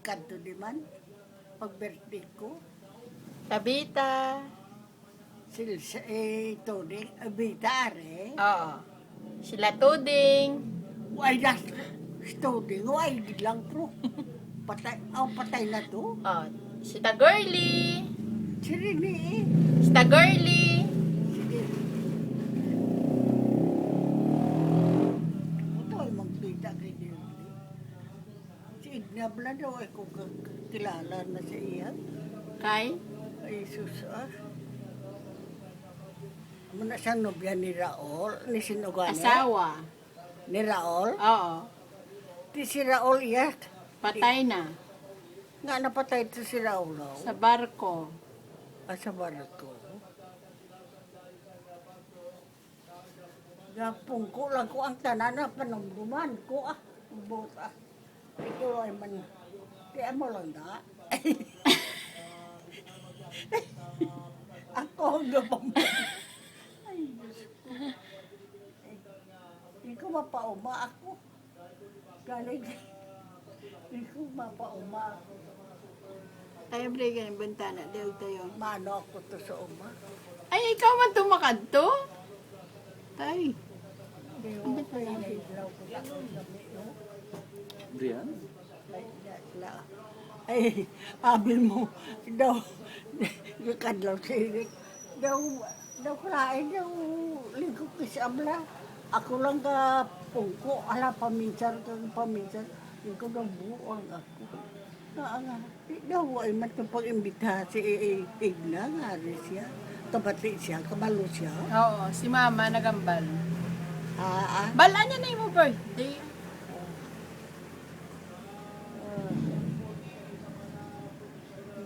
kanto di man. Pag birthday ko. Tabita. Sila Tony, Abitare. Oo. Sila Tuding. Why das studying? Why lang pro? Patay na to. Oh, sita Girly. Si Rini eh. Sita Girly. Sige. Ito ay magbita kay Rini. Si Ignabla daw ay kung kilala na sa iya. Kay? Ay, sus ah. Muna sa nobya ni Raul, ni Sinugane. Asawa. Ni Raul. Oo. Di si Raul iya. Patay na. Nga napatay ito si Raul. Sa barko. Sa barko. Gapong ko lang ko ang tanan na panumduman ko ah. Bot ah. Ito ay man. Kaya mo lang na. Ako ang gapang. Ay, Diyos ko. Hindi ko mapauma ako. Galing. Hindi ko mapauma ako. Tayo break ng bintana. Diyog tayo. Mano ako to sa uma. Ay, ikaw man tumakad to? Tay. Hindi ko pinahidlaw ko sa gabi, no? Brian? Ay, abil mo, daw, yung kadlaw sa irik, daw kalain, daw, lingkot ko sa abla. Ako lang ka pungko, ala paminsan, yung ko daw buong ako. Nga, daw ay matapag-imbita si Igna, nga rin siya. Kabati siya, kabalo siya. Oo, si mama nagambal. Ah. Balaan niya na yung birthday.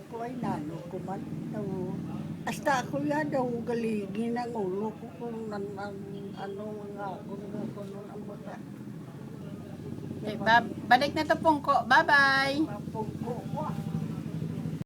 Ko ay nano ko man daw. Hasta ako ya daw galigin ang ulo ko kung ano nga kung ang bata. Okay, balik na to pongko. Bye-bye. Mapungko